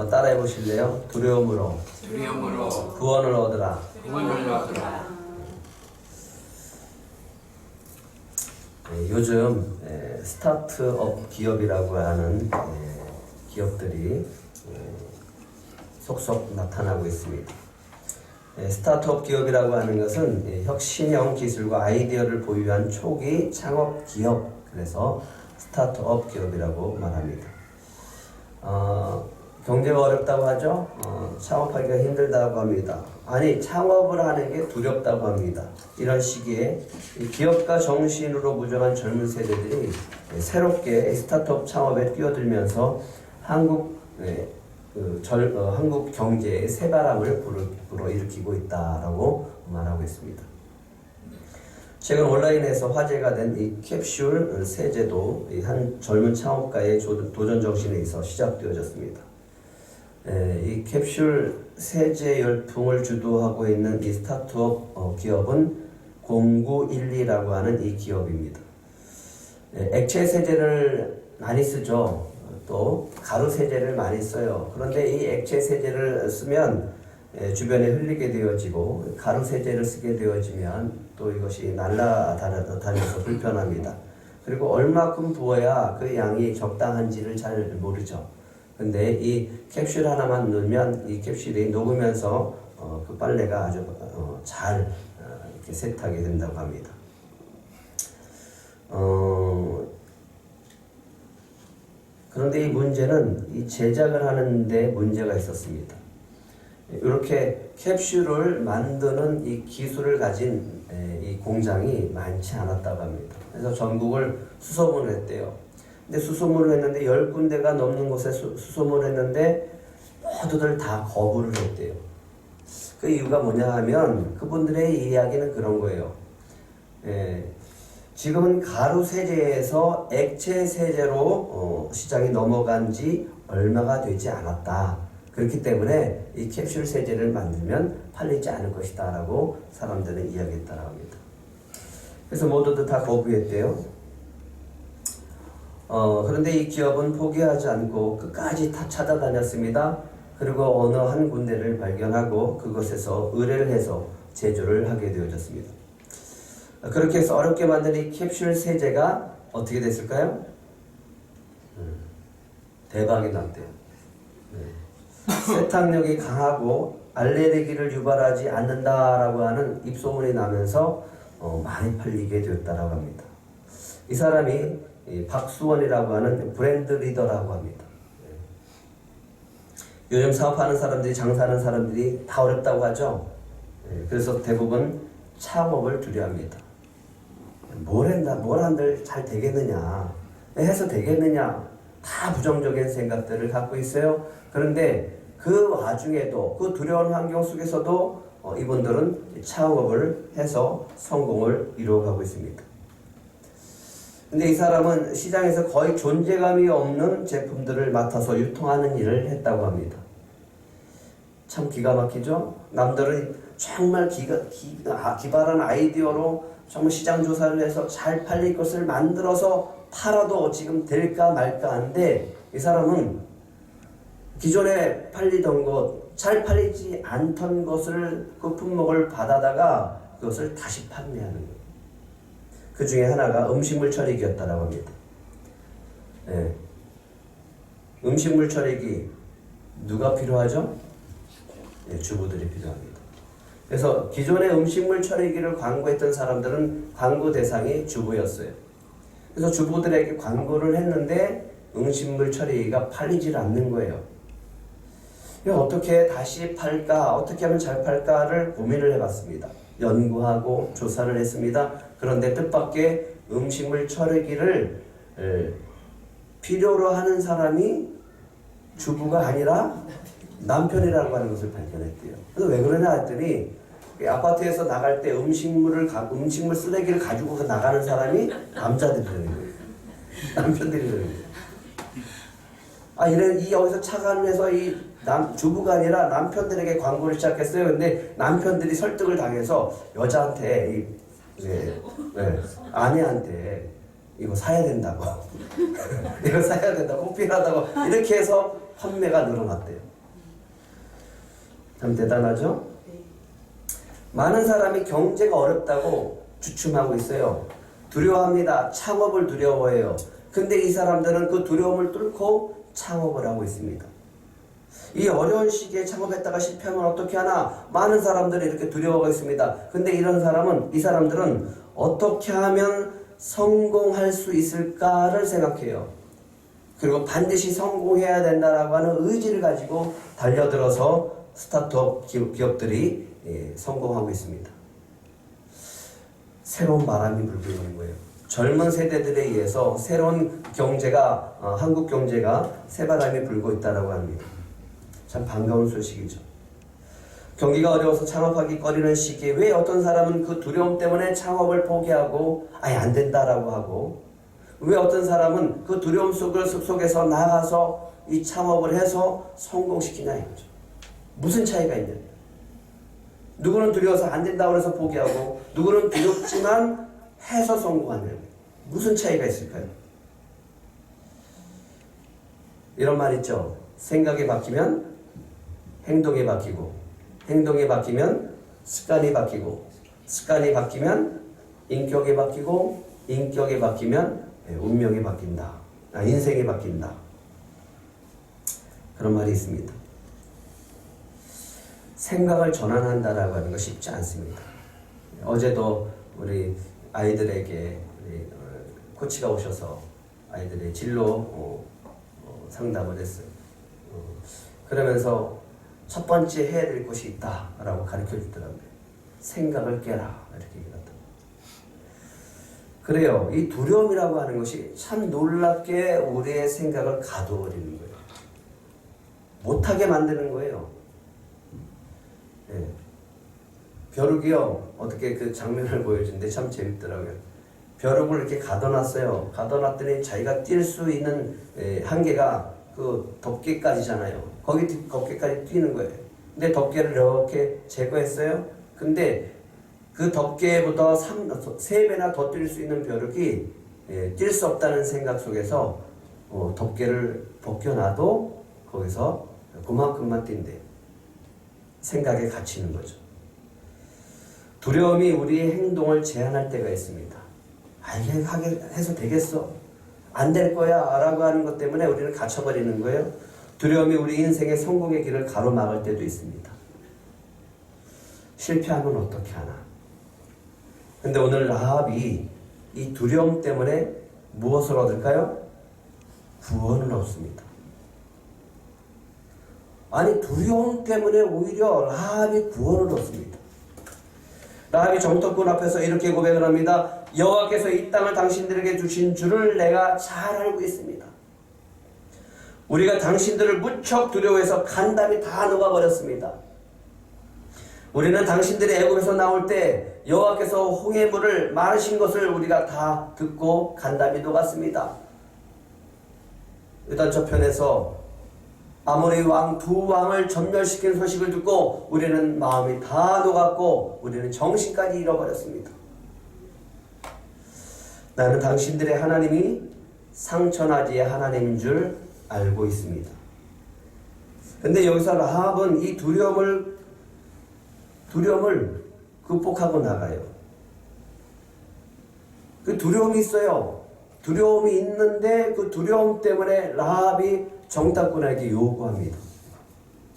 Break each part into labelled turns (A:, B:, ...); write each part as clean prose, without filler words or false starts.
A: 따라해 보실래요? 두려움으로 구원을 얻으라. 요즘 스타트업 기업이라고 하는 기업들이 속속 나타나고 있습니다. 스타트업 기업이라고 하는 것은 혁신형 기술과 아이디어를 보유한 초기 창업 기업, 그래서 스타트업 기업이라고 말합니다. 경제가 어렵다고 하죠. 창업하기가 힘들다고 합니다. 아니, 창업을 하는 게 두렵다고 합니다. 이런 시기에 기업가 정신으로 무정한 젊은 세대들이 새롭게 스타트업 창업에 뛰어들면서 한국 경제의 새바람을 불어일으키고 있다라고 말하고 있습니다. 최근 온라인에서 화제가 된 이 캡슐 세제도 한 젊은 창업가의 도전 정신에 의해서 시작되어졌습니다. 이 캡슐 세제 열풍을 주도하고 있는 이 스타트업 기업은 0912라고 하는 이 기업입니다. 액체 세제를 많이 쓰죠. 또 가루 세제를 많이 써요. 그런데 이 액체 세제를 쓰면 주변에 흘리게 되어지고, 가루 세제를 쓰게 되어지면 또 이것이 날아다녀서 불편합니다. 그리고 얼마큼 부어야 그 양이 적당한지를 잘 모르죠. 근데 이 캡슐 하나만 넣으면 이 캡슐이 녹으면서 그 빨래가 아주 잘 이렇게 세탁이 된다고 합니다. 그런데 이 문제는 이 제작을 하는데 문제가 있었습니다. 이렇게 캡슐을 만드는 이 기술을 가진 이 공장이 많지 않았다고 합니다. 그래서 전국을 수소문을 했대요. 근데 수소문을 했는데 10군데가 넘는 곳에 수소문을 했는데 모두들 다 거부를 했대요. 그 이유가 뭐냐 하면 그분들의 이야기는 그런 거예요. 지금은 가루 세제에서 액체 세제로 시장이 넘어간 지 얼마가 되지 않았다. 그렇기 때문에 이 캡슐 세제를 만들면 팔리지 않을 것이다 라고 사람들은 이야기했다고 합니다. 그래서 모두들 다 거부했대요. 그런데 이 기업은 포기하지 않고 끝까지 다 찾아다녔습니다. 그리고 어느 한 군데를 발견하고 그곳에서 의뢰를 해서 제조를 하게 되어졌습니다. 그렇게 해서 어렵게 만든 이 캡슐 세제가 어떻게 됐을까요? 대박이 났대요. 세탁력이 강하고 알레르기를 유발하지 않는다라고 하는 입소문이 나면서 많이 팔리게 되었다라고 합니다. 이 사람이 박수원이라고 하는 브랜드 리더라고 합니다. 요즘 사업하는 사람들이, 장사하는 사람들이 다 어렵다고 하죠. 그래서 대부분 창업을 두려워합니다. 뭘 한들 잘 되겠느냐, 해서 되겠느냐, 다 부정적인 생각들을 갖고 있어요. 그런데 그 와중에도, 그 두려운 환경 속에서도 이분들은 창업을 해서 성공을 이루어가고 있습니다. 근데 이 사람은 시장에서 거의 존재감이 없는 제품들을 맡아서 유통하는 일을 했다고 합니다. 참 기가 막히죠? 남들은 정말 기발한 아이디어로 정말 시장 조사를 해서 잘 팔릴 것을 만들어서 팔아도 지금 될까 말까 하는데, 이 사람은 기존에 팔리던 것, 잘 팔리지 않던 것을, 그 품목을 받아다가 그것을 다시 판매하는 거예요. 그 중에 하나가 음식물 처리기였다고 합니다. 음식물 처리기 누가 필요하죠? 주부들이 필요합니다. 그래서 기존의 음식물 처리기를 광고했던 사람들은 광고 대상이 주부였어요. 그래서 주부들에게 광고를 했는데 음식물 처리기가 팔리질 않는 거예요. 어떻게 다시 팔까, 어떻게 하면 잘 팔까를 고민을 해봤습니다. 연구하고 조사를 했습니다. 그런데 뜻밖의 음식물 처리기를 필요로 하는 사람이 주부가 아니라 남편이라고 하는 것을 발견했대요. 그래서 왜 그러냐 했더니, 아파트에서 나갈 때 음식물 쓰레기를 가지고 나가는 사람이 남자들이라는 거예요. 남편들이라는 거예요. 여기서 착안을 해서 주부가 아니라 남편들에게 광고를 시작했어요. 근데 남편들이 설득을 당해서 여자한테, 아내한테 이거 사야 된다고. 이거 사야 된다고, 꼭 필요하다고. 이렇게 해서 판매가 늘어났대요. 참 대단하죠? 많은 사람이 경제가 어렵다고 주춤하고 있어요. 두려워합니다. 창업을 두려워해요. 근데 이 사람들은 그 두려움을 뚫고 창업을 하고 있습니다. 이 어려운 시기에 창업했다가 실패하면 어떻게 하나? 많은 사람들이 이렇게 두려워하고 있습니다. 근데 이 사람들은 어떻게 하면 성공할 수 있을까를 생각해요. 그리고 반드시 성공해야 된다라고 하는 의지를 가지고 달려들어서 스타트업 기업들이 성공하고 있습니다. 새로운 바람이 불고 있는 거예요. 젊은 세대들에 의해서 새로운 경제가 한국 경제가 새바람이 불고 있다라고 합니다. 참 반가운 소식이죠. 경기가 어려워서 창업하기 꺼리는 시기에 왜 어떤 사람은 그 두려움 때문에 창업을 포기하고 아예 안 된다라고 하고, 왜 어떤 사람은 그 두려움 속에서 나가서 이 창업을 해서 성공시키냐 이거죠. 무슨 차이가 있냐. 누구는 두려워서 안 된다고 해서 포기하고, 누구는 두렵지만 해서 성공하는, 무슨 차이가 있을까요? 이런 말 있죠. 생각이 바뀌면 행동이 바뀌고, 행동이 바뀌면 습관이 바뀌고, 습관이 바뀌면 인격이 바뀌고, 인격이 바뀌면 운명이 바뀐다. 인생이 바뀐다. 그런 말이 있습니다. 생각을 전환한다라고 하는 거 쉽지 않습니다. 어제도 우리 아이들에게 우리 코치가 오셔서 아이들의 진로 상담을 했어요. 그러면서 첫 번째 해야 될 것이 있다라고 가르쳐 주더라고요. 생각을 깨라 이렇게 얘기하더라고요. 그래요. 이 두려움이라고 하는 것이 참 놀랍게 우리의 생각을 가둬버리는 거예요. 못하게 만드는 거예요. 예. 벼룩이요. 어떻게 그 장면을 보여주는데 참 재밌더라고요. 벼룩을 이렇게 가둬놨어요. 가둬놨더니 자기가 뛸 수 있는 한계가 그 덮개까지잖아요. 거기 덮개까지 뛰는 거예요. 근데 덮개를 이렇게 제거했어요. 근데 그 덮개보다 3배나 더 뛸 수 있는 벼룩이 뛸 수 없다는 생각 속에서 덮개를 벗겨놔도 거기서 그만큼만 뛴대요. 생각에 갇히는 거죠. 두려움이 우리의 행동을 제한할 때가 있습니다. 이게 하게 해서 되겠어? 안 될 거야? 라고 하는 것 때문에 우리는 갇혀버리는 거예요. 두려움이 우리 인생의 성공의 길을 가로막을 때도 있습니다. 실패하면 어떻게 하나? 근데 오늘 라합이 이 두려움 때문에 무엇을 얻을까요? 구원을 얻습니다. 아니, 두려움 때문에 오히려 라합이 구원을 얻습니다. 라합이 정탐꾼 앞에서 이렇게 고백을 합니다. 여호와께서 이 땅을 당신들에게 주신 줄을 내가 잘 알고 있습니다. 우리가 당신들을 무척 두려워해서 간담이 다 녹아버렸습니다. 우리는 당신들이 애굽에서 나올 때 여호와께서 홍해물을 마르신 것을 우리가 다 듣고 간담이 녹았습니다. 일단 저편에서 아모리 왕 두 왕을 전멸시킨 소식을 듣고 우리는 마음이 다 녹았고 우리는 정신까지 잃어버렸습니다. 나는 당신들의 하나님이 상천하지의 하나님인 줄 알고 있습니다. 근데 여기서 라합은 이 두려움을 극복하고 나가요. 그 두려움이 있어요. 두려움이 있는데 그 두려움 때문에 라합이 정탐꾼에게 요구합니다.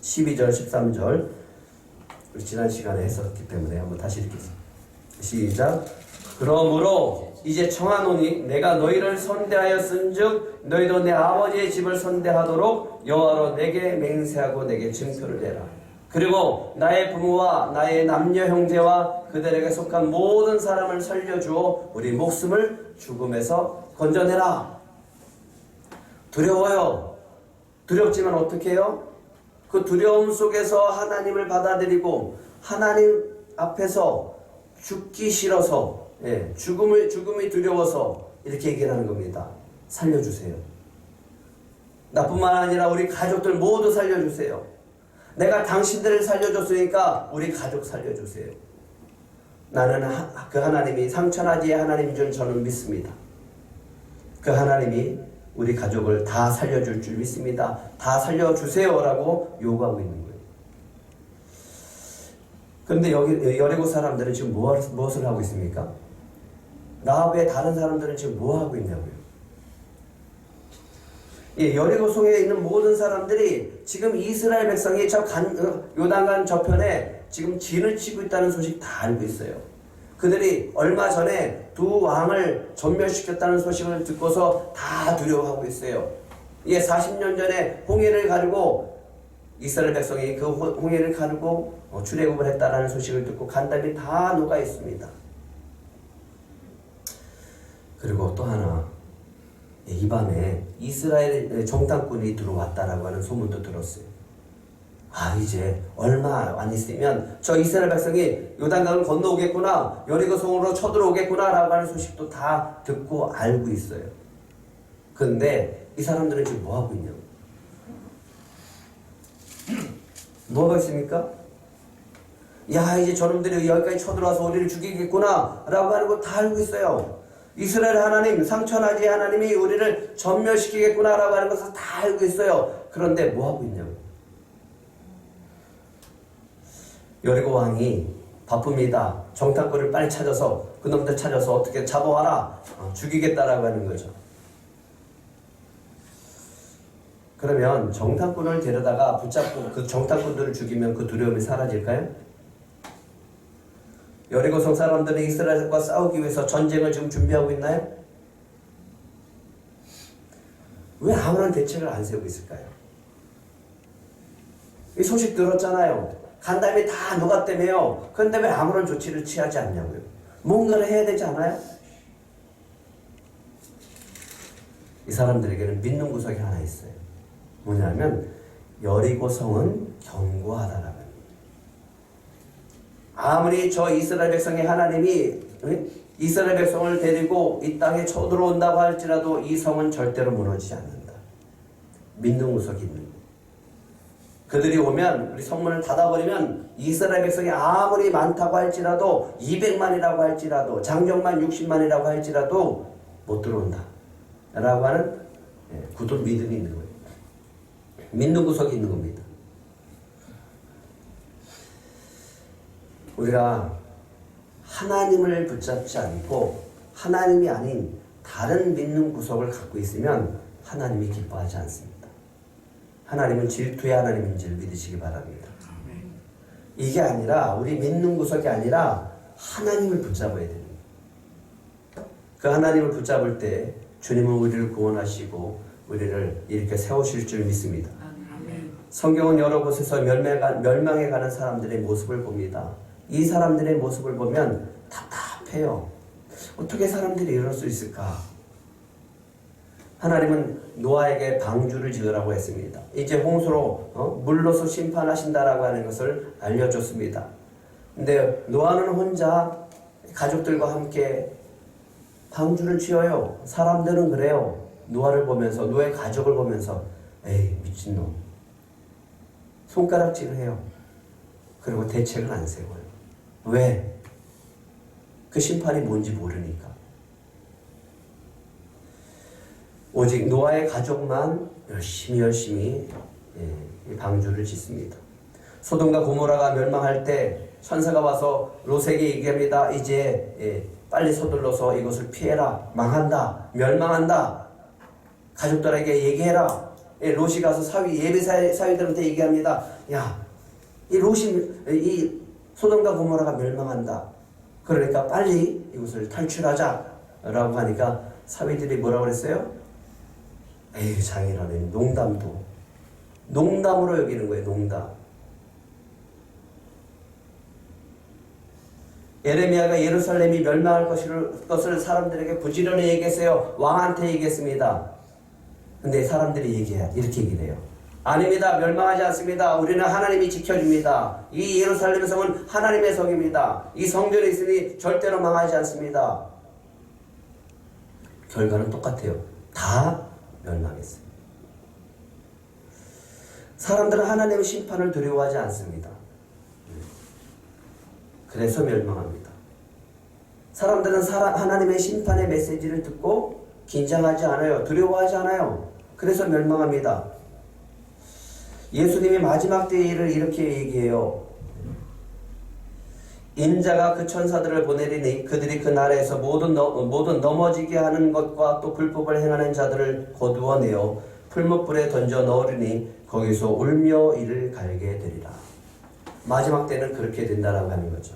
A: 12절, 13절 우리 지난 시간에 했었기 때문에 한번 다시 읽겠습니다. 시작. 그러므로 이제 청하노니 내가 너희를 선대하였은즉 너희도 내 아버지의 집을 선대하도록 여호와로 내게 맹세하고 내게 증표를 내라. 그리고 나의 부모와 나의 남녀 형제와 그들에게 속한 모든 사람을 살려주어 우리 목숨을 죽음에서 건져내라. 두려워요. 두렵지만 어떻게 해요? 그 두려움 속에서 하나님을 받아들이고 하나님 앞에서 죽기 싫어서 죽음이 두려워서 이렇게 얘기를 하는 겁니다. 살려주세요. 나뿐만 아니라 우리 가족들 모두 살려주세요. 내가 당신들을 살려줬으니까 우리 가족 살려주세요. 나는 그 하나님이 상천하지의 하나님인 줄 저는 믿습니다. 그 하나님이 우리 가족을 다 살려줄 줄 믿습니다. 다 살려주세요라고 요구하고 있는 거예요. 그런데 여기 여리고 사람들은 지금 무엇을 하고 있습니까? 라합의 다른 사람들은 지금 뭐 하고 있냐고요. 예, 여리고성에 있는 모든 사람들이 지금 이스라엘 백성이 요단강 저편에 지금 진을 치고 있다는 소식 다 알고 있어요. 그들이 얼마 전에 두 왕을 전멸시켰다는 소식을 듣고서 다 두려워하고 있어요. 예, 40년 전에 홍해를 가르고 이스라엘 백성이 그 홍해를 가르고 출애굽을 했다라는 소식을 듣고 간담이 다 녹아 있습니다. 그리고 또 하나, 이 밤에 이스라엘 정탐꾼이 들어왔다라고 하는 소문도 들었어요. 아, 이제 얼마 안 있으면 저 이스라엘 백성이 요단강을 건너오겠구나, 여리고성으로 쳐들어오겠구나 라고 하는 소식도 다 듣고 알고 있어요. 그런데 이 사람들은 지금 뭐 하고 있냐고. 뭐가 있습니까? 야, 이제 저놈들이 여기까지 쳐들어와서 우리를 죽이겠구나 라고 하는 거 다 알고 있어요. 이스라엘 하나님, 상천하지 하나님이 우리를 전멸시키겠구나 라고 하는 것을 다 알고 있어요. 그런데 뭐 하고 있냐고. 여리고 왕이 바쁩니다. 정탐꾼을 빨리 찾아서 그놈들 찾아서 어떻게 잡아와라, 죽이겠다라고 하는 거죠. 그러면 정탐꾼을 데려다가 붙잡고 그 정탐꾼들을 죽이면 그 두려움이 사라질까요? 여리고성 사람들은 이스라엘과 싸우기 위해서 전쟁을 지금 준비하고 있나요? 왜 아무런 대책을 안 세우고 있을까요? 이 소식 들었잖아요. 간담이 다 녹았다며요. 그런데 왜 아무런 조치를 취하지 않냐고요. 뭔가를 해야 되지 않아요? 이 사람들에게는 믿는 구석이 하나 있어요. 뭐냐면 여리고성은 견고하다라는 거예요. 아무리 저 이스라엘 백성의 하나님이 이스라엘 백성을 데리고 이 땅에 쳐들어온다고 할지라도 이 성은 절대로 무너지지 않는다. 믿는 구석이 있는 거예요. 그들이 오면 우리 성문을 닫아버리면 이스라엘 백성이 아무리 많다고 할지라도 200만이라고 할지라도 장정만 60만이라고 할지라도 못 들어온다 라고 하는 굳은 믿음이 있는 거예요. 믿는 구석이 있는 겁니다. 우리가 하나님을 붙잡지 않고 하나님이 아닌 다른 믿는 구석을 갖고 있으면 하나님이 기뻐하지 않습니다. 하나님은 질투의 하나님인지를 믿으시기 바랍니다. 이게 아니라 우리 믿는 구석이 아니라 하나님을 붙잡아야 됩니다. 그 하나님을 붙잡을 때 주님은 우리를 구원하시고 우리를 이렇게 세우실 줄 믿습니다. 성경은 여러 곳에서 멸망해 가는 사람들의 모습을 봅니다. 이 사람들의 모습을 보면 답답해요. 어떻게 사람들이 이럴 수 있을까? 하나님은 노아에게 방주를 지으라고 했습니다. 이제 홍수로 물로서 심판하신다라고 하는 것을 알려줬습니다. 근데 노아는 혼자 가족들과 함께 방주를 지어요. 사람들은 그래요. 노아를 보면서, 노아의 가족을 보면서 에이 미친놈, 손가락질을 해요. 그리고 대책을 안 세워요. 왜? 그 심판이 뭔지 모르니까. 오직 노아의 가족만 열심히 방주를 짓습니다. 소돔과 고모라가 멸망할 때 천사가 와서 롯에게 얘기합니다. 이제 빨리 서둘러서 이것을 피해라. 망한다. 멸망한다. 가족들에게 얘기해라. 롯이 가서 예배 사위들한테 얘기합니다. 야, 이 소돔과 고모라가 멸망한다. 그러니까 빨리 이것을 탈출하자 라고 하니까 사위들이 뭐라고 그랬어요? 에이, 장이라네. 농담으로 여기는 거예요. 농담. 예레미야가 예루살렘이 멸망할 것을 사람들에게 부지런히 얘기했어요. 왕한테 얘기했습니다. 근데 사람들이 이렇게 얘기를 해요. 아닙니다. 멸망하지 않습니다. 우리는 하나님이 지켜줍니다. 이 예루살렘 성은 하나님의 성입니다. 이 성전에 있으니 절대로 망하지 않습니다. 결과는 똑같아요. 다 멸망했어요. 사람들은 하나님의 심판을 두려워하지 않습니다. 그래서 멸망합니다. 사람들은 하나님의 심판의 메시지를 듣고 긴장하지 않아요. 두려워하지 않아요. 그래서 멸망합니다. 예수님이 마지막 때의 일을 이렇게 얘기해요. 인자가 그 천사들을 보내리니 그들이 그 나라에서 모든 넘어지게 하는 것과 또 불법을 행하는 자들을 거두어내어 풀무불에 던져 넣으리니 거기서 울며 이를 갈게 되리라. 마지막 때는 그렇게 된다라고 하는 거죠.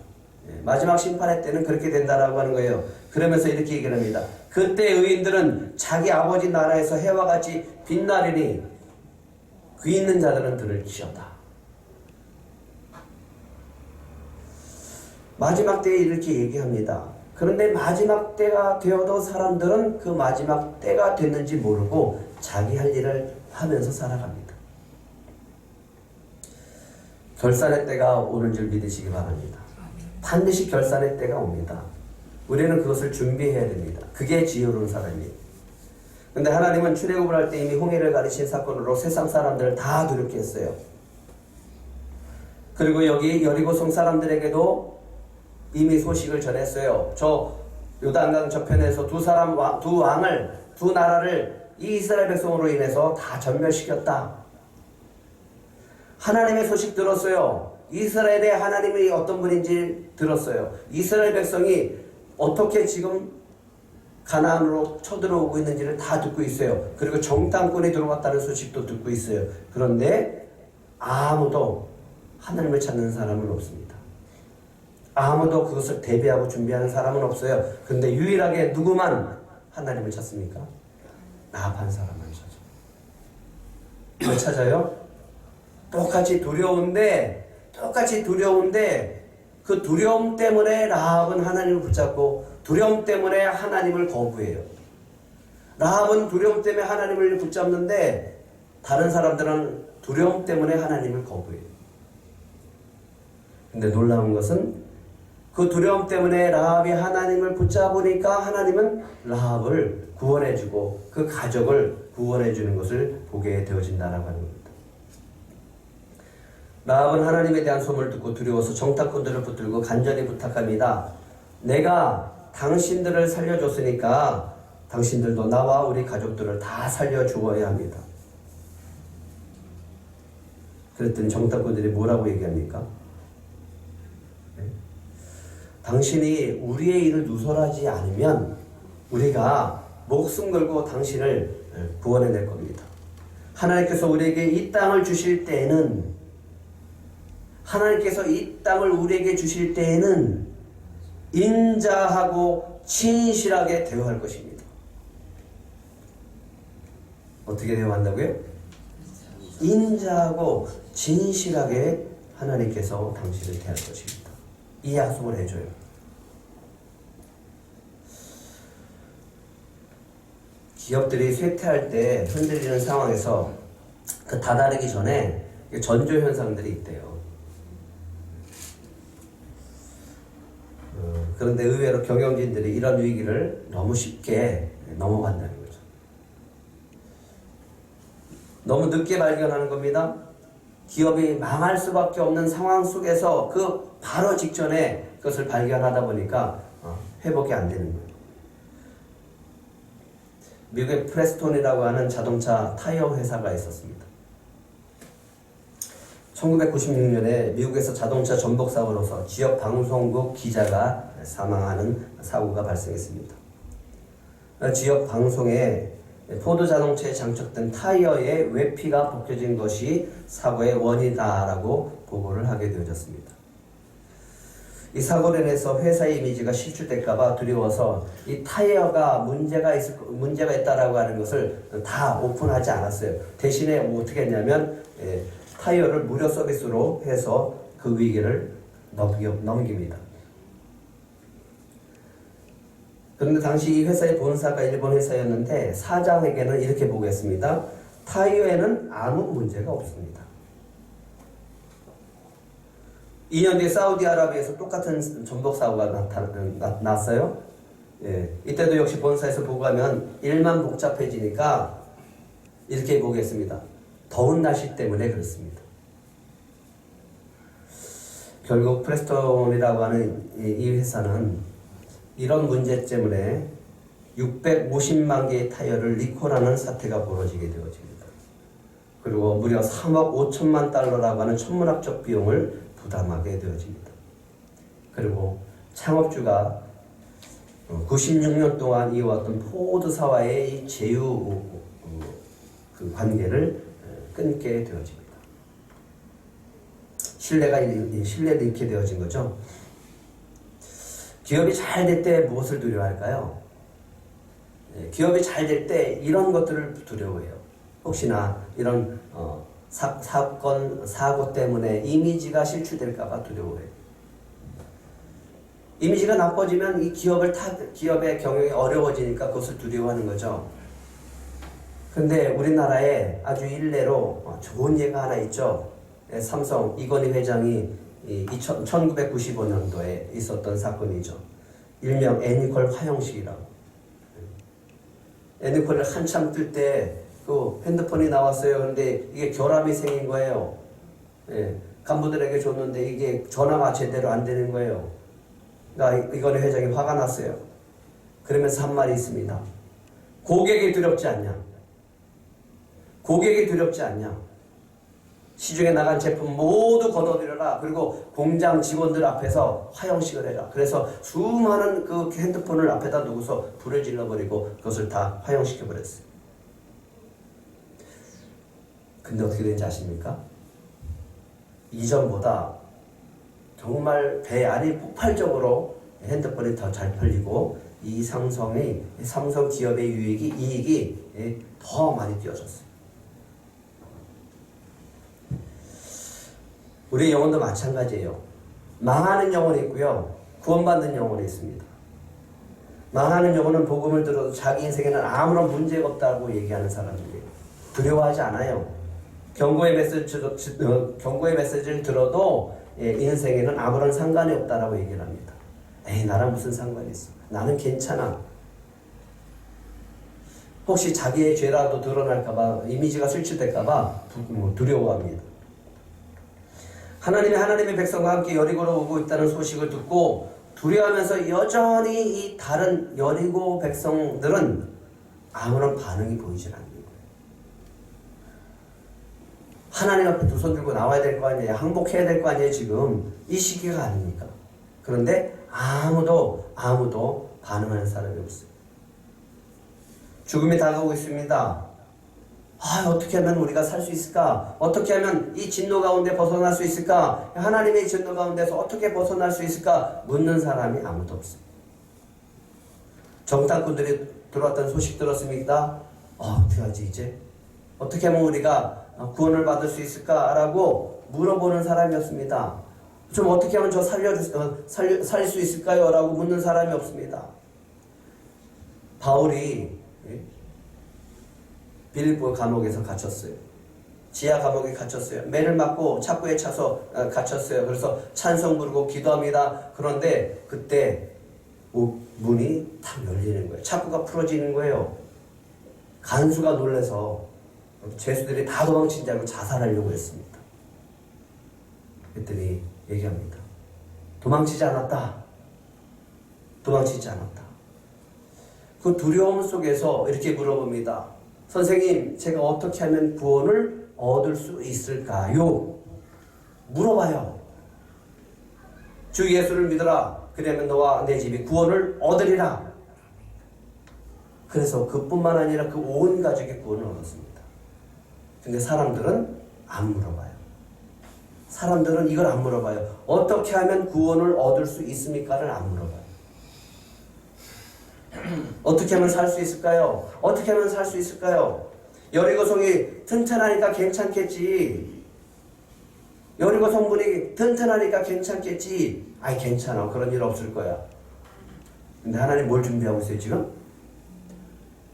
A: 마지막 심판의 때는 그렇게 된다라고 하는 거예요. 그러면서 이렇게 얘기를 합니다. 그때 의인들은 자기 아버지 나라에서 해와 같이 빛나리니 귀 있는 자들은 들을지어다. 마지막 때에 이렇게 얘기합니다. 그런데 마지막 때가 되어도 사람들은 그 마지막 때가 됐는지 모르고 자기 할 일을 하면서 살아갑니다. 결산의 때가 오는 줄 믿으시기 바랍니다. 반드시 결산의 때가 옵니다. 우리는 그것을 준비해야 됩니다. 그게 지혜로운 사람이에요. 근데 하나님은 출애굽을 할 때 이미 홍해를 가르친 사건으로 세상 사람들을 다 두렵게 했어요. 그리고 여기 여리고성 사람들에게도 이미 소식을 전했어요. 저 요단강 저편에서 두 나라를 이 이스라엘 백성으로 인해서 다 전멸시켰다. 하나님의 소식 들었어요. 이스라엘의 하나님이 어떤 분인지 들었어요. 이스라엘 백성이 어떻게 지금 가나안으로 쳐들어오고 있는지를 다 듣고 있어요. 그리고 정탐꾼이 들어왔다는 소식도 듣고 있어요. 그런데 아무도 하나님을 찾는 사람은 없습니다. 아무도 그것을 대비하고 준비하는 사람은 없어요. 그런데 유일하게 누구만 하나님을 찾습니까? 나합한 사람만 찾아요. 왜 찾아요? 똑같이 두려운데 그 두려움 때문에 라합은 하나님을 붙잡고 두려움 때문에 하나님을 거부해요. 라합은 두려움 때문에 하나님을 붙잡는데 다른 사람들은 두려움 때문에 하나님을 거부해요. 근데 놀라운 것은 그 두려움 때문에 라합이 하나님을 붙잡으니까 하나님은 라합을 구원해주고 그 가족을 구원해주는 것을 보게 되어진다라고 하는 겁니다. 라합은 하나님에 대한 소문을 듣고 두려워서 정탐꾼들을 붙들고 간절히 부탁합니다. 내가 당신들을 살려줬으니까 당신들도 나와 우리 가족들을 다 살려주어야 합니다. 그랬더니 정탐꾼들이 뭐라고 얘기합니까? 당신이 우리의 일을 누설하지 않으면 우리가 목숨 걸고 당신을 구원해낼 겁니다. 하나님께서 우리에게 이 땅을 주실 때에는 인자하고 진실하게 대우할 것입니다. 어떻게 대우한다고요? 인자하고 진실하게 하나님께서 당신을 대할 것입니다. 이 약속을 해줘요. 기업들이 쇠퇴할 때 흔들리는 상황에서 그 다다르기 전에 전조 현상들이 있대요. 그런데 의외로 경영진들이 이런 위기를 너무 쉽게 넘어간다는 거죠. 너무 늦게 발견하는 겁니다. 기업이 망할 수밖에 없는 상황 속에서 그 바로 직전에 그것을 발견하다 보니까 회복이 안 되는 거예요. 미국의 프레스톤이라고 하는 자동차 타이어 회사가 있었습니다. 1996년에 미국에서 자동차 전복 사고로서 지역 방송국 기자가 사망하는 사고가 발생했습니다. 지역 방송에 포드 자동차에 장착된 타이어에 외피가 벗겨진 것이 사고의 원인이다라고 보고를 하게 되어졌습니다. 이 사고로 인해서 회사의 이미지가 실추될까봐 두려워서 이 타이어가 문제가 있다라고 하는 것을 다 오픈하지 않았어요. 대신에 어떻게 했냐면 타이어를 무료 서비스로 해서 그 위기를 넘깁니다. 그런데 당시 이 회사의 본사가 일본 회사였는데 사장에게는 이렇게 보고했습니다. 타이어에는 아무 문제가 없습니다. 2년 뒤에 사우디아라비아에서 똑같은 전복 사고가 났어요. 이때도 역시 본사에서 보고하면 일만 복잡해지니까 이렇게 보고했습니다. 더운 날씨 때문에 그렇습니다. 결국 프레스톤이라고 하는 이 회사는 이런 문제 때문에 650만 개의 타이어를 리콜하는 사태가 벌어지게 되어집니다. 그리고 무려 3억 5천만 달러라고 하는 천문학적 비용을 부담하게 되어집니다. 그리고 창업주가 96년 동안 이어왔던 포드사와의 이 제휴 그 관계를 끊게 되어집니다. 신뢰를 잃게 되어진 거죠. 기업이 잘 될 때 무엇을 두려워할까요? 기업이 잘 될 때 이런 것들을 두려워해요. 혹시나 이런 사고 때문에 이미지가 실추될까봐 두려워해요. 이미지가 나빠지면 이 기업의 경영이 어려워지니까 그것을 두려워하는 거죠. 근데 우리나라에 아주 일례로 좋은 예가 하나 있죠. 삼성 이건희 회장이 1995년도에 있었던 사건이죠. 일명 애니콜 화형식이라고. 애니콜을 한참 뜰 때 그 핸드폰이 나왔어요. 그런데 이게 결함이 생긴 거예요. 간부들에게 줬는데 이게 전화가 제대로 안 되는 거예요. 그러니까 이건희 회장이 화가 났어요. 그러면서 한 말이 있습니다. 고객이 두렵지 않냐? 고객이 두렵지 않냐? 시중에 나간 제품 모두 걷어들여라. 그리고 공장 직원들 앞에서 화형식을 해라. 그래서 수많은 그 핸드폰을 앞에다 두고서 불을 질러버리고 그것을 다 화형시켜버렸어요. 근데 어떻게 된지 아십니까? 이전보다 정말 배알이 폭발적으로 핸드폰이 더 잘 팔리고 이 삼성 기업의 이익이 더 많이 뛰어졌어요. 우리 영혼도 마찬가지예요. 망하는 영혼이 있고요. 구원받는 영혼이 있습니다. 망하는 영혼은 복음을 들어도 자기 인생에는 아무런 문제가 없다고 얘기하는 사람들이에요. 두려워하지 않아요. 경고의 메시지를 들어도 인생에는 아무런 상관이 없다라고 얘기를 합니다. 에이, 나랑 무슨 상관이 있어. 나는 괜찮아. 혹시 자기의 죄라도 드러날까봐, 이미지가 실추될까봐 두려워합니다. 하나님의 백성과 함께 여리고로 오고 있다는 소식을 듣고 두려워하면서 여전히 이 다른 여리고 백성들은 아무런 반응이 보이질 않는 거예요. 하나님 앞에 두 손 들고 나와야 될 거 아니에요. 항복해야 될 거 아니에요. 지금 이 시기가 아닙니까? 그런데 아무도 반응하는 사람이 없어요. 죽음이 다가오고 있습니다. 어떻게 하면 우리가 살 수 있을까? 어떻게 하면 이 진노 가운데 벗어날 수 있을까? 하나님의 진노 가운데서 어떻게 벗어날 수 있을까? 묻는 사람이 아무도 없어요. 정탐꾼들이 들어왔다는 소식 들었습니까? 어떻게 하지 이제? 어떻게 하면 우리가 구원을 받을 수 있을까? 라고 물어보는 사람이 없습니다. 좀 어떻게 하면 저 살릴 수 있을까요? 라고 묻는 사람이 없습니다. 바울이 빌립보 감옥에서 갇혔어요. 지하 감옥에 갇혔어요. 매를 맞고 착고에 차서 갇혔어요. 그래서 찬송 부르고 기도합니다. 그런데 그때 문이 탁 열리는 거예요. 착고가 풀어지는 거예요. 간수가 놀라서 죄수들이 다 도망친 줄 알고 자살하려고 했습니다. 그랬더니 얘기합니다. 도망치지 않았다. 도망치지 않았다. 그 두려움 속에서 이렇게 물어봅니다. 선생님, 제가 어떻게 하면 구원을 얻을 수 있을까요? 물어봐요. 주 예수를 믿어라. 그러면 너와 내 집이 구원을 얻으리라. 그래서 그뿐만 아니라 그 온 가족이 구원을 얻었습니다. 근데 사람들은 안 물어봐요. 사람들은 이걸 안 물어봐요. 어떻게 하면 구원을 얻을 수 있습니까를 안 물어봐요. 어떻게 하면 살 수 있을까요? 어떻게 하면 살 수 있을까요? 여리고성이 튼튼하니까 괜찮겠지. 여리고 성문이 튼튼하니까 괜찮겠지. 아이 괜찮아. 그런 일 없을 거야. 근데 하나님 뭘 준비하고 있어요 지금?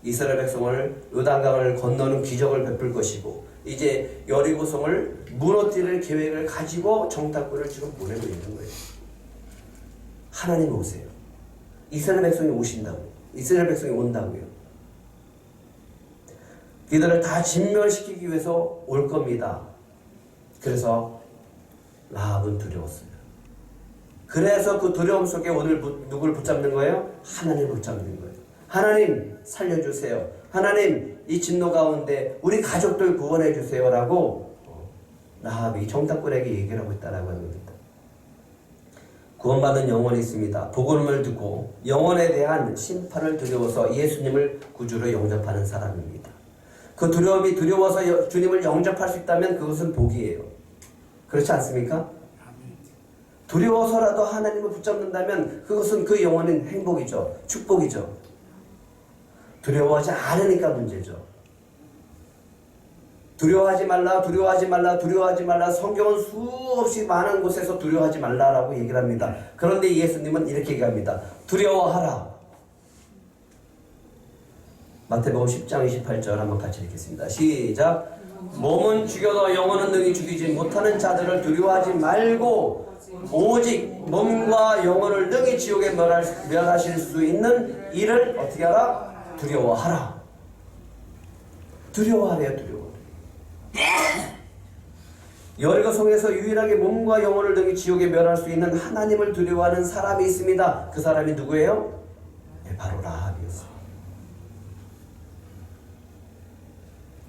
A: 이스라엘 백성을 요단강을 건너는 기적을 베풀 것이고 이제 여리고성을 무너뜨릴 계획을 가지고 정탐꾼을 지금 보내고 있는 거예요. 하나님 오세요. 이스라엘 백성이 오신다고요. 이스라엘 백성이 온다고요. 그들을 다 진멸시키기 위해서 올 겁니다. 그래서 라합은 두려웠어요. 그래서 그 두려움 속에 오늘 누구를 붙잡는 거예요? 하나님을 붙잡는 거예요. 하나님 살려주세요. 하나님 이 진노 가운데 우리 가족들 구원해 주세요 라고 라합이 정탐꾼에게 얘기를 하고 있다라고 하는 겁니다. 구원받은 영혼이 있습니다. 복음을 듣고 영혼에 대한 심판을 두려워서 예수님을 구주로 영접하는 사람입니다. 그 두려움이 두려워서 주님을 영접할 수 있다면 그것은 복이에요. 그렇지 않습니까? 두려워서라도 하나님을 붙잡는다면 그것은 그 영혼은 행복이죠. 축복이죠. 두려워하지 않으니까 문제죠. 두려워하지 말라, 두려워하지 말라, 두려워하지 말라. 성경은 수없이 많은 곳에서 두려워하지 말라라고 얘기를 합니다. 그런데 예수님은 이렇게 얘기합니다. 두려워하라. 마태복음 10장 28절 한번 같이 읽겠습니다. 시작. 몸은 죽여도 영혼은 능히 죽이지 못하는 자들을 두려워하지 말고 오직 몸과 영혼을 능히 지옥에 멸하실 수 있는 이를 어떻게 하라? 두려워하라. 두려워하래요. 두려워. 여리고 성에서 유일하게 몸과 영혼을 등이 지옥에 멸할 수 있는 하나님을 두려워하는 사람이 있습니다. 그 사람이 누구예요? 네, 바로 라합이었어요.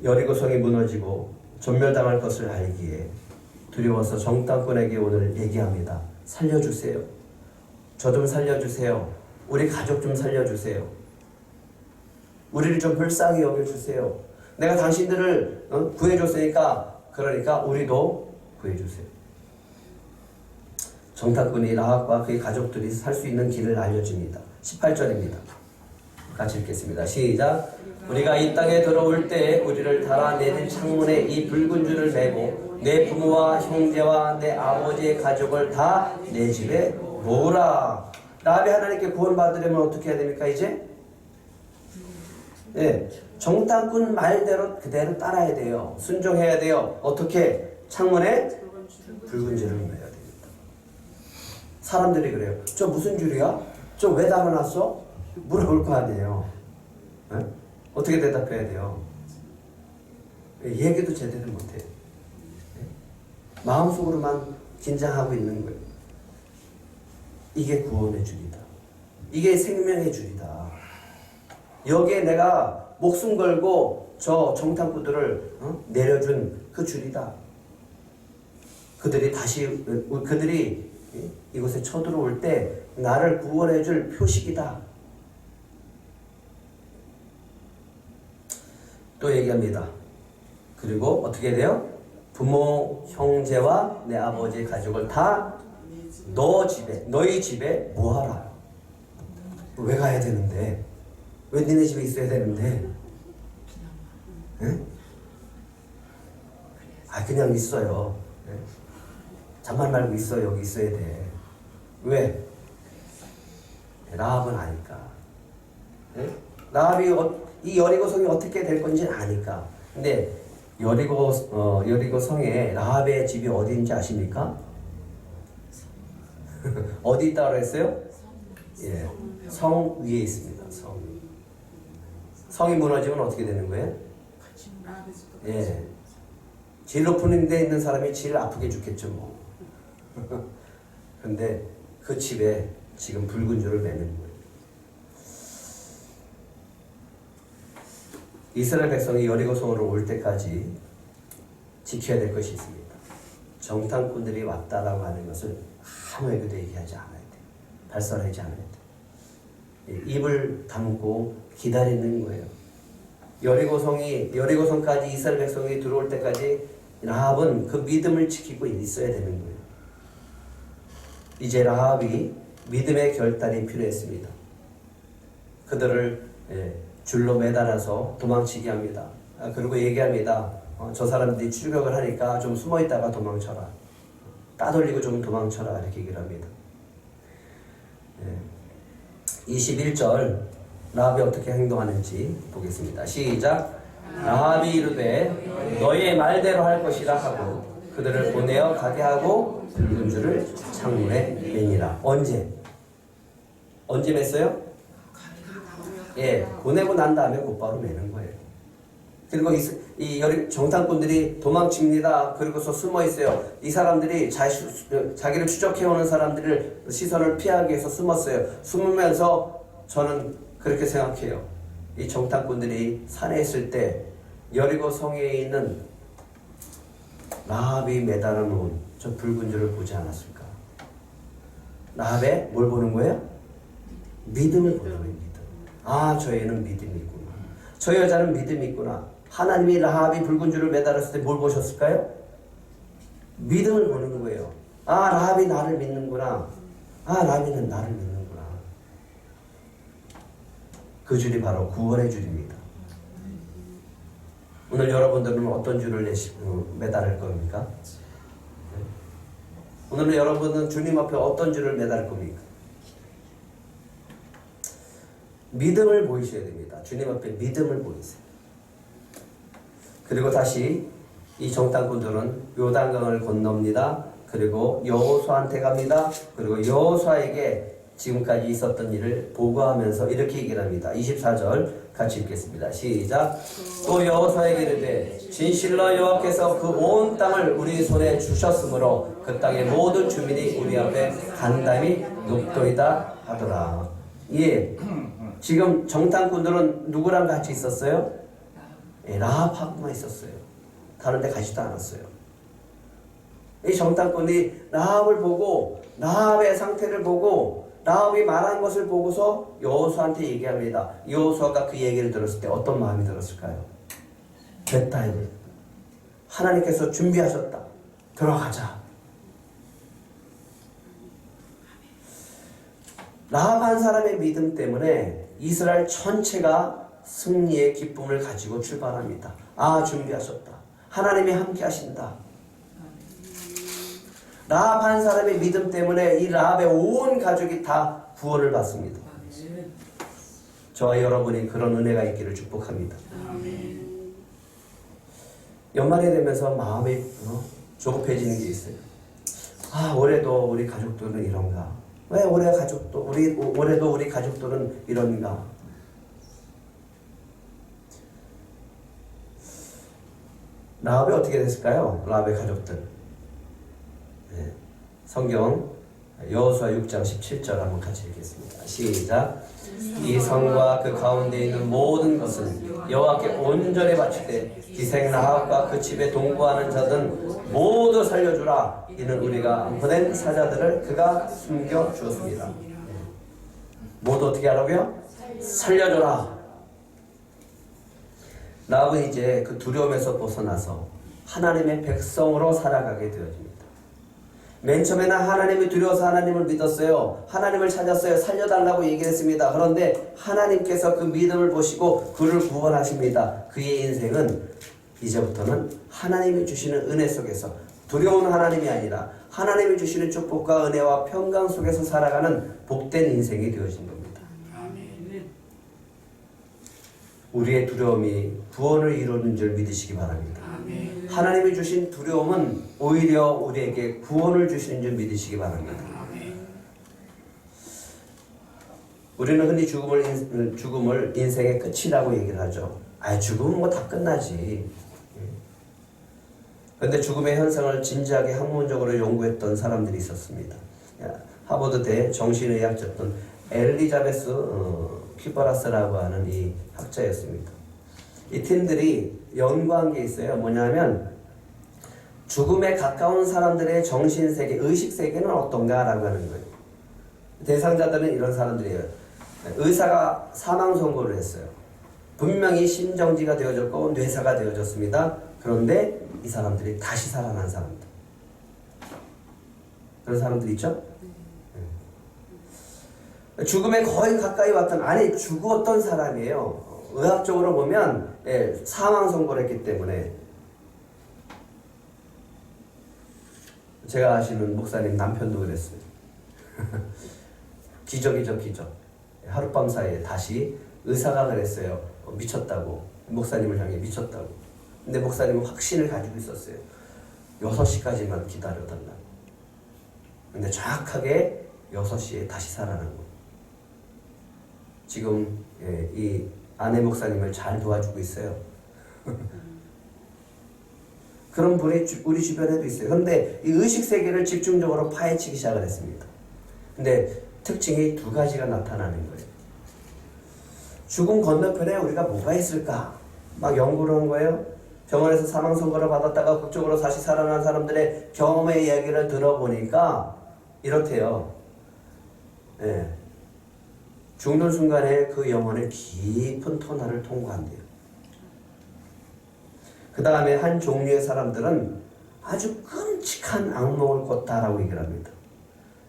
A: 여리고 성이 무너지고 전멸당할 것을 알기에 두려워서 정탐꾼에게 오늘 얘기합니다. 살려주세요. 저 좀 살려주세요. 우리 가족 좀 살려주세요. 우리를 좀 불쌍히 여겨주세요. 내가 당신들을 구해줬으니까 그러니까 우리도 구해주세요. 정탐꾼이 라합과 그의 가족들이 살 수 있는 길을 알려줍니다. 18절입니다. 같이 읽겠습니다. 시작. 우리가 이 땅에 들어올 때 우리를 달아내는 창문에 이 붉은 줄을 매고 내 부모와 형제와 내 아버지의 가족을 다 내 집에 모으라. 라합이 하나님께 구원받으려면 어떻게 해야 됩니까 이제? 네, 정탐꾼 말대로 그대로 따라야 돼요. 순종해야 돼요. 어떻게? 창문에 붉은 줄을 매야 됩니다. 사람들이 그래요. 저 무슨 줄이야? 저 왜 달아놨어? 물어볼 거 아니에요. 네? 어떻게 대답해야 돼요? 얘기도 제대로 못해요. 네? 마음속으로만 긴장하고 있는 거예요. 이게 구원의 줄이다. 이게 생명의 줄이다. 여기에 내가 목숨 걸고 저 정탐꾼들을 내려준 그 줄이다. 그들이 이곳에 쳐들어올 때 나를 구원해줄 표식이다. 또 얘기합니다. 그리고 어떻게 돼요? 부모, 형제와 내 아버지의 가족을 다 너희 집에 모아라. 왜 가야 되는데? 왜 니네 집에 있어야 되는데? 응? 그냥 있어요. 네? 잠만 말고 있어. 여기 있어야 돼. 왜? 라합은 아니까. 네? 라합이 이 여리고 성이 어떻게 될 건지 아니까. 근데 여리고 성에 라합의 집이 어디인지 아십니까? 어디 있다고 했어요? 예, 성 위에 있습니다. 성이 무너지면 어떻게 되는 거예요? 예, 제일 높은 데 있는 사람이 제일 아프게 죽겠죠 뭐. 근데 그 집에 지금 붉은 줄을 매는 거예요. 이스라엘 백성이 여리고 성으로 올 때까지 지켜야 될 것이 있습니다. 정탐꾼들이 왔다라고 하는 것을 아무에게도 얘기하지 않아야 돼요. 발설하지 않아야 돼요. 입을 다물고 기다리는 거예요. 여리고성까지 이스라엘 백성이 들어올 때까지 라합은 그 믿음을 지키고 있어야 되는 거예요. 이제 라합이 믿음의 결단이 필요했습니다. 그들을 줄로 매달아서 도망치게 합니다. 그리고 얘기합니다. 저 사람들이 출격을 하니까 좀 숨어있다가 도망쳐라. 따돌리고 좀 도망쳐라. 이렇게 얘기를 합니다. 21절 라합이 어떻게 행동하는지 보겠습니다. 시작. 라합이 이르되 너희의 말대로 할 것이라 하고 그들을 보내어 가게 하고 붉은 줄을 창문에 매니라. 언제 맸어요? 예, 보내고 난 다음에 곧바로 매는 거예요. 그리고 이 정탐꾼들이 도망칩니다. 그리고서 숨어 있어요. 이 사람들이 자기를 추적해오는 사람들을 시선을 피하기 위해서 숨었어요. 숨으면서 저는 그렇게 생각해요. 이 정탐꾼들이 산에 있을 때 여리고 성에 있는 라합이 매달아 놓은 저 붉은 줄을 보지 않았을까? 라합에 뭘 보는 거예요? 믿음을 보는 거예요. 믿음. 아, 저 애는 믿음이 있구나. 저 여자는 믿음이 있구나. 하나님이 라합이 붉은 줄을 매달았을 때 뭘 보셨을까요? 믿음을 보는 거예요. 아, 라합이 나를 믿는구나. 아, 라합이는 나를 믿는구나. 그 줄이 바로 구원의 줄입니다. 오늘 여러분들은 어떤 줄을 매달을 겁니까? 오늘 여러분은 주님 앞에 어떤 줄을 매달을 겁니까? 믿음을 보이셔야 됩니다. 주님 앞에 믿음을 보이세요. 그리고 다시 이 정탐꾼들은 요단강을 건넙니다. 그리고 여호수아한테 갑니다. 그리고 여호수아에게 지금까지 있었던 일을 보고하면서 이렇게 얘기를 합니다. 24절 같이 읽겠습니다. 시작. 또 여호수아에게 이르되 진실로 여호와께서 그 온 땅을 우리 손에 주셨으므로 그 땅의 모든 주민이 우리 앞에 간담이 높도이다 하더라. 예, 지금 정탐꾼들은 누구랑 같이 있었어요? 라합하고만 있었어요. 다른 데 가지도 않았어요. 이 정탐꾼이 라합을 보고 라합의 상태를 보고 라합이 말한 것을 보고서 여호수아한테 얘기합니다. 여호수아가 그 얘기를 들었을 때 어떤 마음이 들었을까요? 됐다 이거. 하나님께서 준비하셨다. 들어가자. 라합 한 사람의 믿음 때문에 이스라엘 전체가 승리의 기쁨을 가지고 출발합니다. 아, 준비하셨다. 하나님이 함께 하신다. 라합 한 사람의 믿음 때문에 이 라합의 온 가족이 다 구원을 받습니다. 저와 여러분이 그런 은혜가 있기를 축복합니다. 연말이 되면서 마음이 조급해지는 게 있어요. 아, 올해도 우리 가족들은 이런가? 왜 올해도 우리 가족들은 이런가? 라합이 어떻게 됐을까요? 라합의 가족들. 네. 성경 여호수아 6장 17절 한번 같이 읽겠습니다. 시작. 이 성과 그 가운데 있는 모든 것은 여호와께 온전히 바치되 기생 라합과 그 집에 동거하는 자들은 모두 살려주라. 이는 우리가 보낸 사자들을 그가 숨겨 주었습니다. 모두 어떻게 하라고요? 살려줘라. 라합은 이제 그 두려움에서 벗어나서 하나님의 백성으로 살아가게 되어집니다. 맨 처음에는 하나님이 두려워서 하나님을 믿었어요. 하나님을 찾았어요. 살려달라고 얘기했습니다. 그런데 하나님께서 그 믿음을 보시고 그를 구원하십니다. 그의 인생은 이제부터는 하나님이 주시는 은혜 속에서 두려운 하나님이 아니라 하나님이 주시는 축복과 은혜와 평강 속에서 살아가는 복된 인생이 되어진 겁니다. 우리의 두려움이 구원을 이루는 줄 믿으시기 바랍니다. 하나님이 주신 두려움은 오히려 우리에게 구원을 주시는 줄 믿으시기 바랍니다. 우리는 흔히 죽음을 인생의 끝이라고 얘기를 하죠. 아, 죽으면 뭐 다 끝나지. 그런데 죽음의 현상을 진지하게 학문적으로 연구했던 사람들이 있었습니다. 하버드대 정신의학자였던 엘리자베스 퀴버라스라고 하는 이 학자였습니다. 이 팀들이 연구한 게 있어요. 뭐냐면 죽음에 가까운 사람들의 정신세계, 의식세계는 어떤가라고 하는 거예요. 대상자들은 이런 사람들이에요. 의사가 사망 선고를 했어요. 분명히 심정지가 되어졌고 뇌사가 되어졌습니다. 그런데 이 사람들이 다시 살아난 사람들. 그런 사람들 있죠? 죽음에 거의 가까이 왔던, 아니 죽었던 사람이에요. 의학적으로 보면 사망 선고를 했기 때문에. 제가 아시는 목사님 남편도 그랬어요. 기적이죠, 기적. 하룻밤 사이에 다시 의사가 그랬어요. 미쳤다고. 목사님을 향해 미쳤다고. 근데 목사님은 확신을 가지고 있었어요. 6시까지만 기다려달라. 근데 정확하게 6시에 다시 살아난 거예요. 지금 이 아내 목사님을 잘 도와주고 있어요. 그런 분이 우리 주변에도 있어요. 그런데 이 의식세계를 집중적으로 파헤치기 시작을 했습니다. 근데 특징이 두 가지가 나타나는 거예요. 죽음 건너편에 우리가 뭐가 있을까? 막 연구를 한 거예요. 병원에서 사망 선고를 받았다가 극적으로 다시 살아난 사람들의 경험의 이야기를 들어보니까 이렇대요. 예. 죽는 순간에 그 영혼의 깊은 터널을 통과한대요. 그 다음에 한 종류의 사람들은 아주 끔찍한 악몽을 꿨다라고 얘기를 합니다.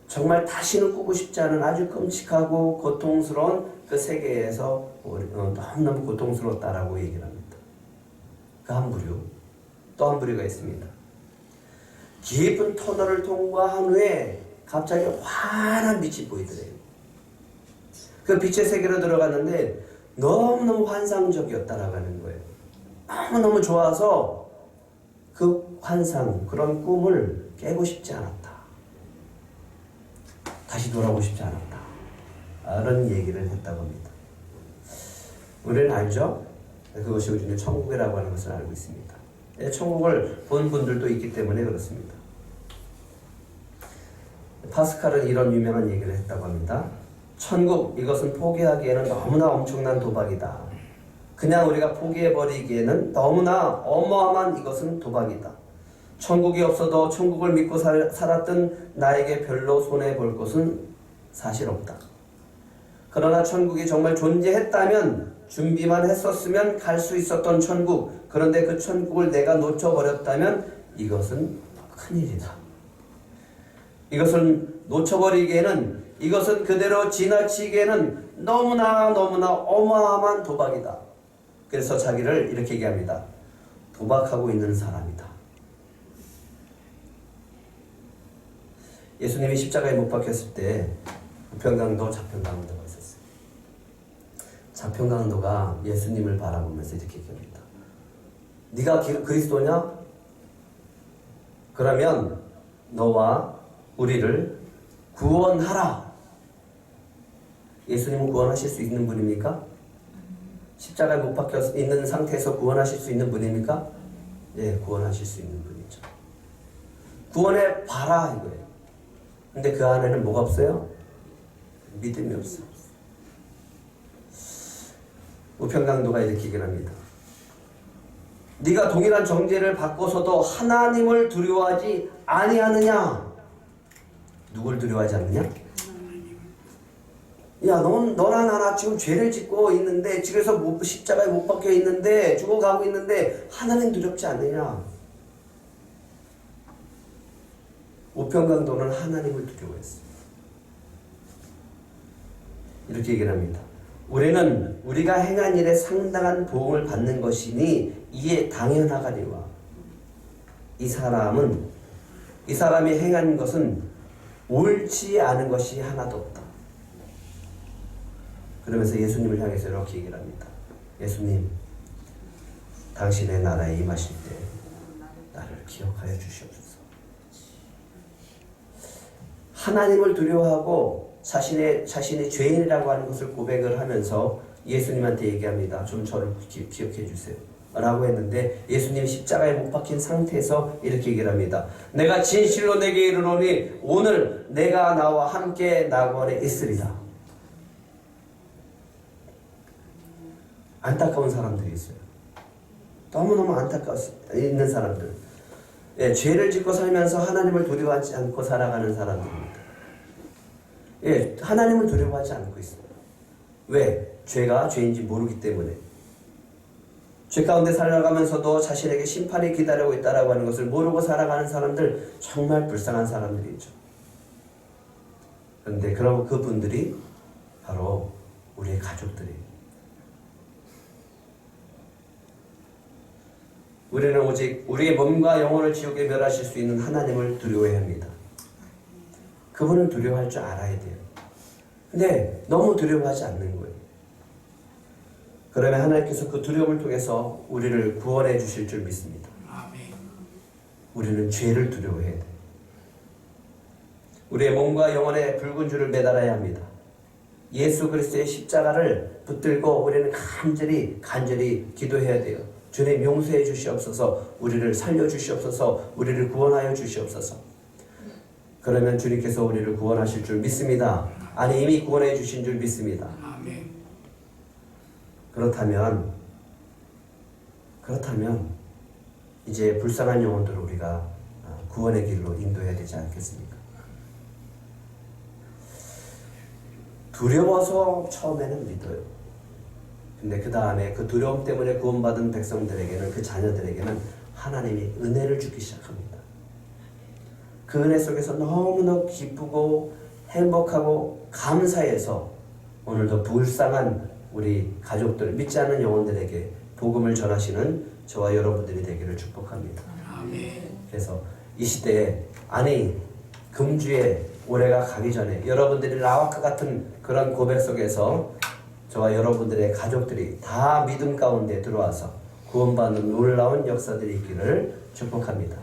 A: 정말 다시는 꾸고 싶지 않은 아주 끔찍하고 고통스러운 그 세계에서 너무너무 고통스러웠다라고 얘기를 합니다. 그 한 부류. 또 한 부류가 있습니다. 깊은 터널을 통과한 후에 갑자기 환한 빛이 보이더래요. 그 빛의 세계로 들어갔는데 너무너무 환상적이었다라고 하는 거예요. 너무너무 좋아서 그 환상, 그런 꿈을 깨고 싶지 않았다. 다시 돌아오고 싶지 않았다. 그런 얘기를 했다고 합니다. 우리는 알죠? 그것이 우리는 천국이라고 하는 것을 알고 있습니다. 천국을 본 분들도 있기 때문에 그렇습니다. 파스칼은 이런 유명한 얘기를 했다고 합니다. 천국, 이것은 포기하기에는 너무나 엄청난 도박이다. 그냥 우리가 포기해버리기에는 너무나 어마어마한 이것은 도박이다. 천국이 없어도 천국을 믿고 살았던 나에게 별로 손해볼 것은 사실 없다. 그러나 천국이 정말 존재했다면, 준비만 했었으면 갈 수 있었던 천국, 그런데 그 천국을 내가 놓쳐버렸다면 이것은 큰일이다. 이것을 놓쳐버리기에는, 이것은 그대로 지나치기에는 너무나 어마어마한 도박이다. 그래서 자기를 이렇게 얘기합니다. 도박하고 있는 사람이다. 예수님이 십자가에 못 박혔을 때 우편강도 자평강도가 있었어요. 자평강도가 예수님을 바라보면서 이렇게 얘기합니다. 네가 그리스도냐? 그러면 너와 우리를 구원하라. 예수님은 구원하실 수 있는 분입니까? 십자가에 못 박혀 있는 상태에서 구원하실 수 있는 분입니까? 예, 구원하실 수 있는 분이죠. 구원해 봐라 이거예요. 근데 그 안에는 뭐가 없어요? 믿음이 없어요. 우편강도가 이렇게 얘기를 합니다. 네가 동일한 정죄를 받고서도 하나님을 두려워하지 아니하느냐? 누굴 두려워하지 않느냐? 야, 너나 나나 지금 죄를 짓고 있는데, 집에서 십자가에 못 박혀 있는데, 죽어가고 있는데 하나님 두렵지 않느냐? 우편강도는 하나님을 두려워했어요. 이렇게 얘기를 합니다. 우리는 우리가 행한 일에 상당한 보응을 받는 것이니 이에 당연하거니와 이 사람이 행한 것은 옳지 않은 것이 하나도 없다. 그러면서 예수님을 향해서 이렇게 얘기를 합니다. 예수님, 당신의 나라에 임하실 때 나를 기억하여 주시옵소서. 하나님을 두려워하고 자신이 죄인이라고 하는 것을 고백을 하면서 예수님한테 얘기합니다. 좀 저를 기억해 주세요. 라고 했는데 예수님이 십자가에 못 박힌 상태에서 이렇게 얘기를 합니다. 내가 진실로 내게 이르노니 오늘 내가 나와 함께 낙원에 있으리라. 안타까운 사람들이 있어요. 너무너무 안타까워 있는 사람들. 예, 죄를 짓고 살면서 하나님을 두려워하지 않고 살아가는 사람들입니다. 예, 하나님을 두려워하지 않고 있어요. 왜? 죄가 죄인지 모르기 때문에. 죄 가운데 살아가면서도 자신에게 심판이 기다리고 있다라고 하는 것을 모르고 살아가는 사람들, 정말 불쌍한 사람들이죠. 그런데 그러고 그분들이 바로 우리의 가족들이에요. 우리는 오직 우리의 몸과 영혼을 지옥에 멸하실 수 있는 하나님을 두려워해야 합니다. 그분을 두려워할 줄 알아야 돼요. 근데 너무 두려워하지 않는 거예요. 그러면 하나님께서 그 두려움을 통해서 우리를 구원해 주실 줄 믿습니다. 우리는 죄를 두려워해야 돼요. 우리의 몸과 영혼에 붉은 줄을 매달아야 합니다. 예수 그리스도의 십자가를 붙들고 우리는 간절히 기도해야 돼요. 주님 용서해 주시옵소서, 우리를 살려 주시옵소서, 우리를 구원하여 주시옵소서. 그러면 주님께서 우리를 구원하실 줄 믿습니다. 아니 이미 구원해 주신 줄 믿습니다. 그렇다면 이제 불쌍한 영혼들을 우리가 구원의 길로 인도해야 되지 않겠습니까? 두려워서 처음에는 믿어요. 근데 그 다음에 그 두려움 때문에 구원받은 백성들에게는, 그 자녀들에게는 하나님이 은혜를 주기 시작합니다. 그 은혜 속에서 너무너무 기쁘고 행복하고 감사해서 오늘도 불쌍한 우리 가족들, 믿지 않는 영혼들에게 복음을 전하시는 저와 여러분들이 되기를 축복합니다.
B: 아멘.
A: 그래서 이 시대에 아니 금주에 올해가 가기 전에 여러분들이 라와크 같은 그런 고백 속에서 저와 여러분들의 가족들이 다 믿음 가운데 들어와서 구원받는 놀라운 역사들이 있기를 축복합니다.